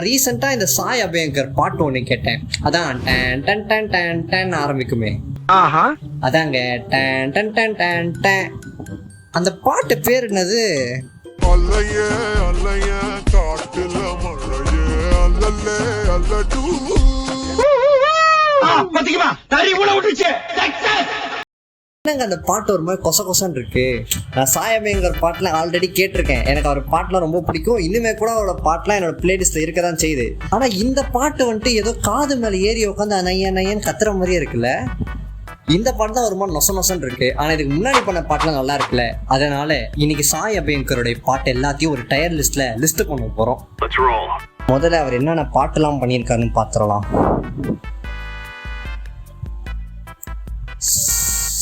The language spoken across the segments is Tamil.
ரீசெண்டா இந்த சாய் அபயங்கர் பாட்டு ஒண்ணு கேட்டேன். அதான் டன் டன் டன் டன் டன் ஆரம்பிக்குமே. அதாங்க டன் டன் டன் டன் டன். அந்த பாட்டு பேர் என்னது? அல்லையே அல்லையே காட்டுல மழையே அல்லல்லே அல்லடூ. பாத்தீங்களா தறி ஊட விட்டுச்சு. என்னங்க அந்த பாட்டு ஒரு மாதிரி கொச கொசன்னு இருக்கு. நான் சாய் அபயங்கர் பாட்டுல ஆல்ரெடி கேட்டிருக்கேன். எனக்கு அவர் பாட்டுலாம் ரொம்ப பிடிக்கும். இன்னுமே கூட அவரோட பாட்டுலாம் என்னோட பிளேலிஸ்ட்ல இருக்க தான் செய்யுது. ஆனா இந்த பாட்டு வந்துட்டு ஏதோ காது மேல ஏறி உட்காந்து நையன் நையன் கத்துற மாதிரியே இருக்குல்ல. இந்த பாட்டு தான் ஒரு மாதிரி நொச நொசன்னு இருக்கு. ஆனா இதுக்கு முன்னாடி பண்ண பாட்டுலாம் நல்லா இருக்குல்ல. அதனால இன்னைக்கு சாய் அபயங்கருடைய பாட்டு எல்லாத்தையும் ஒரு டயர் லிஸ்ட் பண்ண போறோம். முதல்ல அவர் என்னென்ன பாட்டுலாம் பண்ணியிருக்காருன்னு பாத்துடலாம்.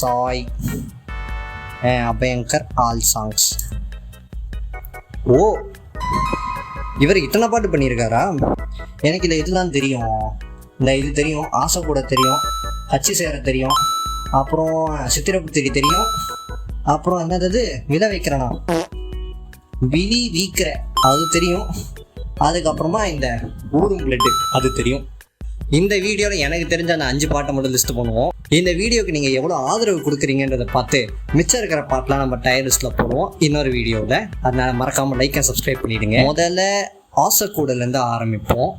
Sai Abhyankar all songs. ஓ, இவர் இத்தனை பாட்டு பண்ணியிருக்காரா? எனக்கு இதில் இதெல்லாம் தெரியும். இது தெரியும், ஆசை கூட தெரியும், கட்சி சேர தெரியும், அப்புறம் சித்திரபுத்திரி தெரியும், அப்புறம் என்னது விலை வைக்கிறனா விழி வீக்கிற அது தெரியும், அதுக்கப்புறமா இந்த ஊரும் பிளட்டு அது தெரியும். இந்த வீடியோவில் எனக்கு தெரிஞ்ச அந்த 5 பாட்டை மட்டும் லிஸ்ட் பண்ணுவோம். இந்த வீடியோக்கு நீங்கள் எவ்வளோ ஆதரவு கொடுக்குறீங்கன்றதை பார்த்து மிச்சம் இருக்கிற பாட்டெலாம் நம்ம டயர் லிஸ்ட்டில் போடுவோம் இன்னொரு வீடியோவில். அதனால் மறக்காமல் லைக் அண்ட் சப்ஸ்கிரைப் பண்ணிடுங்க. முதல்ல ஆசை கூடலேருந்து ஆரம்பிப்போம்.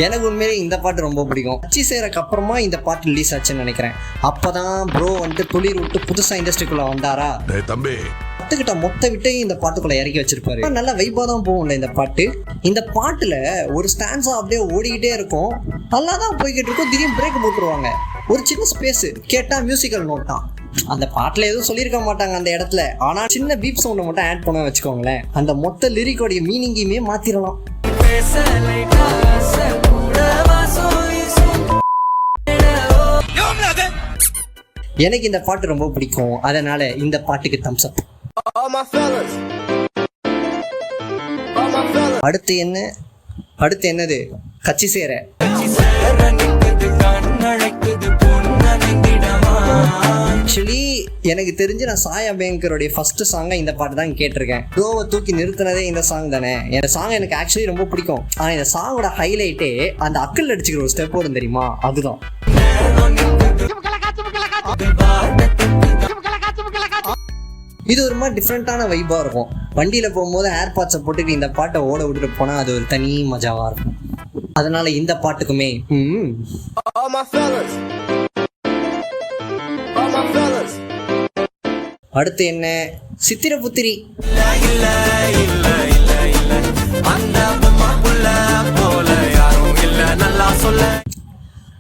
எனக்கு உண்மையிலே இந்த பாட்டு ரொம்ப பிடிக்கும். கட்சி சேரக்கு அப்புறமா இந்த பாட்டு ரிலீஸ் ஆச்சுன்னு நினைக்கிறேன். அப்போதான் ப்ரோ வந்துட்டு துளிர் விட்டு புதுசாக இண்டஸ்ட்ரிக்குள்ளே வந்தாரா. தம்பி கத்துக்கிட்ட மொத்த விட்டையும் இந்த பாட்டுக்குள்ள இறக்கி வச்சிருப்பாரு. நல்ல வைப்பா தான் போகும்ல இந்த பாட்டு. இந்த பாட்டுல ஒரு ஸ்டான்ஸா அப்படியே ஓடிக்கிட்டே இருக்கும், நல்லா தான் போய்கிட்டு இருக்கும். திடீர்னு பிரேக் போட்டுருவாங்க. ஒரு சின்ன ஸ்பேஸ் கேட்டா மியூசிக்கல் நோட்டா. அந்த பாட்டுல எதுவும் சொல்லியிருக்க மாட்டாங்க அந்த இடத்துல. ஆனா சின்ன பீப் சவுண்டை மட்டும் ஆட் பண்ண வச்சுக்கோங்களேன், அந்த மொத்த லிரிக்கோடைய மீனிங்கையுமே மாத்திரலாம். எனக்கு இந்த பாட்டு ரொம்ப பிடிக்கும். அதனால இந்த பாட்டுக்கு தம்ஸ் அப். அடுத்து என்னது? கட்சி சேர. ஆக்சுவலி எனக்கு தெரிஞ்சு நான் சாய் அபயங்கருடைய ஃபர்ஸ்ட் சாங்கை இந்த பாட்டு தான் கேட்டிருக்கேன். ப்ரோவை தூக்கி நிறுத்தினதே இந்த சாங் தானே. இந்த சாங் எனக்கு ஆக்சுவலி ரொம்ப பிடிக்கும். ஆனா இந்த சாங்கோட ஹைலைட்டே அந்த அக்கல் அடிச்சுக்கிற ஒரு ஸ்டெப் வரும் தெரியுமா, அதுதான். இது ஒரு மாதிரி டிஃப்ரெண்டான வைப்பா இருக்கும். வண்டியில போகும்போது ஏர்பாட்ஸை போட்டுட்டு இந்த பாட்டை ஓட விட்டுட்டு போனா அது ஒரு தனி மஜாவா இருக்கும். அதனால இந்த பாட்டுக்குமே அடுத்து என்ன? சித்திரபுத்திரி.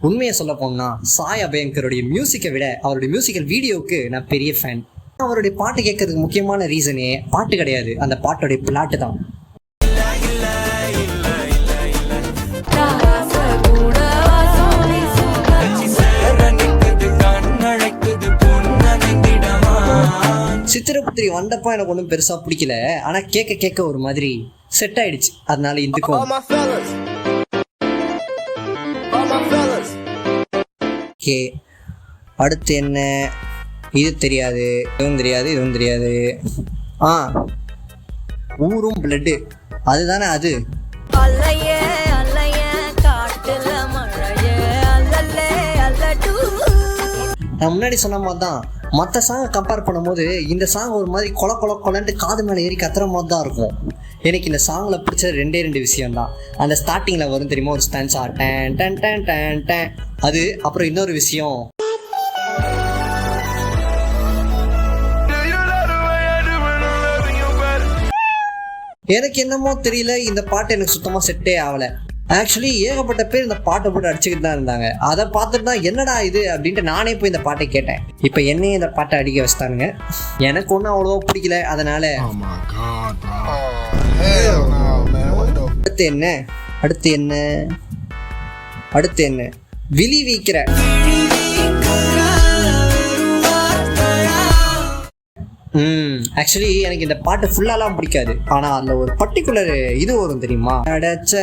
உண்மையை சொல்ல போனா சாய் அபயங்கருடைய மியூசிக்கை விட அவருடைய மியூசிக்கல் வீடியோவுக்கு நான் பெரிய ஃபேன். அவருடைய பாட்டு கேட்கறதுக்கு முக்கியமான ரீசனே பாட்டு கிடையாது, அந்த பாட்டுடைய பிளாட்டு தான். சித்திரபுத்திரி வந்தப்போ எனக்கு ஒன்றும் பெருசா பிடிக்கல. ஆனா கேட்க ஒரு மாதிரி செட் ஆயிடுச்சு. அதனால இதுக்கும் ஓகே. அடுத்து என்ன? இது தெரியாது, இதுவும் தெரியாது. ஊரும் பிளட்டு அதுதானே அது. நான் முன்னாடி சொன்ன மாதிரி தான் மற்ற சாங்கை கம்பேர் பண்ணும்போது இந்த சாங் ஒரு மாதிரி கொலன்ட்டு காது மேலே ஏறி கத்துற மாதிரி தான் இருக்கும். எனக்கு இந்த சாங்கில் பிடிச்சது 2 விஷயம் தான். அந்த ஸ்டார்டிங்கில் வரும் தெரியுமா ஒரு ஸ்டான்ஸா டன் டன் டன் டன் டன் அது. அப்புறம் இன்னொரு விஷயம், எனக்கு என்னமோ தெரியல, இந்த பாட்டு எனக்கு சுத்தமாக செட்டே ஆகலை. ஆக்சுவலி ஏகப்பட்ட பேர் இந்த பாட்டை போட்டு அடிச்சுக்கிட்டு தான் இருந்தாங்க. அதை பார்த்துட்டு தான் என்னடா இது அப்படின்ட்டு நானே போய் இந்த பாட்டை கேட்டேன். இப்போ என்னையும் இந்த பாட்டை அடிக்க வச்சுட்டானுங்க. எனக்கு ஒன்றும் அவ்வளோவா பிடிக்கல. அதனால அடுத்து என்ன? விழி வீக்கிற. ஆக்சுவலி எனக்கு இந்த பாட்டு ஃபுல்லாலாம் பிடிக்காது. ஆனா அதுல ஒரு பர்டிகுலர் இது வரும் தெரியுமா, அடைச்ச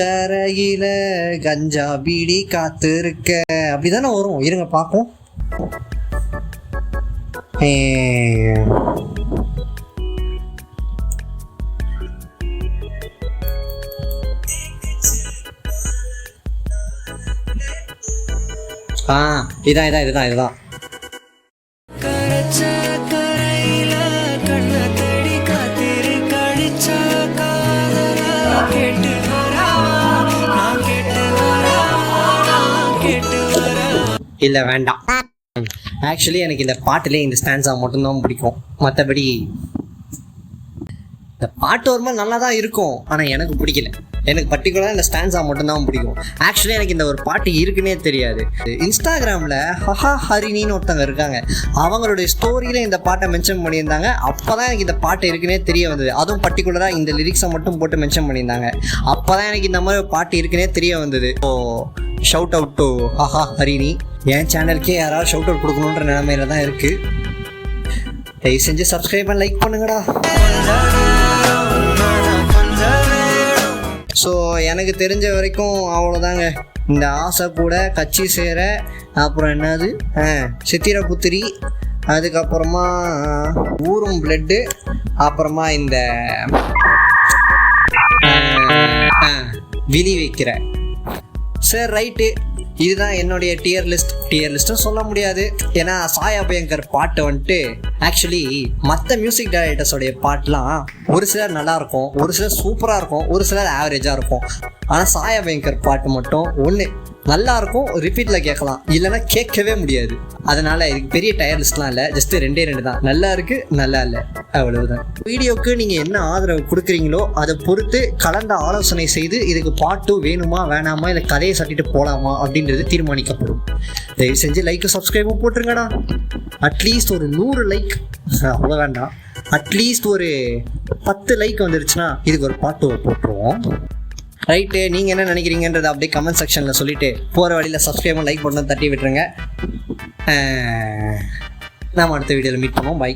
கரையில கஞ்சா பீடி காத்து இருக்க, அப்படிதானே வரும். இருங்க பாப்போம். இதுதான் இல்லை வேண்டாம். ஆக்சுவலி எனக்கு இந்த பாட்டுலேயே இந்த ஸ்டான்ஸா மட்டும்தான் பிடிக்கும். மற்றபடி இந்த பாட்டு ஒரு மாதிரி நல்லா தான் இருக்கும், ஆனால் எனக்கு பிடிக்கல. எனக்கு பர்டிகுலராக இந்த ஸ்டான்ஸா மட்டும்தான் பிடிக்கும். ஆக்சுவலி எனக்கு இந்த ஒரு பாட்டு இருக்குன்னே தெரியாது. இன்ஸ்டாகிராமில் ஹஹா ஹரிணின்னு ஒருத்தவங்க இருக்காங்க, அவங்களுடைய ஸ்டோரியில் இந்த பாட்டை மென்ஷன் பண்ணியிருந்தாங்க. அப்போ தான் எனக்கு இந்த பாட்டு இருக்குன்னே தெரிய வந்தது. அதுவும் பர்டிகுலராக இந்த லிரிக்ஸை மட்டும் போட்டு மென்ஷன் பண்ணியிருந்தாங்க. அப்போ தான் எனக்கு இந்த மாதிரி ஒரு பாட்டு இருக்குன்னே தெரிய வந்தது. ஸோ ஷவுட் அவுட் டு ஹஹா ஹரிணி. என் சேனலுக்கே யாராவது ஷவுட் அவுட் கொடுக்கணுன்ற நிலைமையில தான் இருக்குது. தயவு செஞ்சு சப்ஸ்கிரைப் பண்ணி லைக் பண்ணுங்கடா. ஸோ எனக்கு தெரிஞ்ச வரைக்கும் அவ்வளோதாங்க. இந்த ஆசை கூட, கட்சி சேர, அப்புறம் என்னது சித்திரபுத்திரி, அதுக்கப்புறமா ஊரும் பிளட்டு, அப்புறமா இந்த விழி வைக்கிற. சரி ரைட்டு, இதுதான் என்னுடைய டியர் லிஸ்ட்டும் சொல்ல முடியாது. ஏன்னா சாயா பயங்கர் பாட்டு வந்துட்டு ஆக்சுவலி மற்ற மியூசிக் டைரக்டர்ஸோடைய பாட்டுலாம் ஒரு சிலர் நல்லாயிருக்கும், ஒரு சிலர் சூப்பராக இருக்கும், ஒரு சிலர் ஆவரேஜாக இருக்கும். ஆனால் சாயா பயங்கர் பாட்டு மட்டும் ஒன்று நல்லாயிருக்கும், ரிப்பீட்டில் கேட்கலாம், இல்லைன்னா கேட்கவே முடியாது. அதனால் இதுக்கு பெரிய டயர் லிஸ்ட்லாம் இல்லை, ஜஸ்ட்டு 2 தான். நல்லா இருக்குது, நல்லா இல்லை, அவ்வளவுதான். வீடியோவுக்கு நீங்கள் என்ன ஆதரவு கொடுக்குறீங்களோ அதை பொறுத்து கலந்த ஆலோசனை செய்து இதுக்கு பாட்டு வேணுமா வேணாமா, இல்லை கதையை சட்டிட்டு போகலாமா அப்படின்றது தீர்மானிக்கப்படும். தயவு செஞ்சு லைக்கு சப்ஸ்கிரைபும் போட்டுருங்கடா. அட்லீஸ்ட் ஒரு 100 லைக், அவ்வளோ வேண்டாம், அட்லீஸ்ட் ஒரு 10 லைக் வந்துருச்சுன்னா இதுக்கு ஒரு பாட்டு போட்டுருவோம். ரைட்டு, நீங்கள் என்ன நினைக்கிறீங்கன்றதை அப்படியே கமெண்ட் செக்ஷனில் சொல்லிவிட்டு போகிற வழியில் சப்ஸ்கிரைப் லைக் பண்ணி தட்டி விட்டுருங்க. நாம் அடுத்த வீடியோவில் மீட் பண்ணுவோம். பை.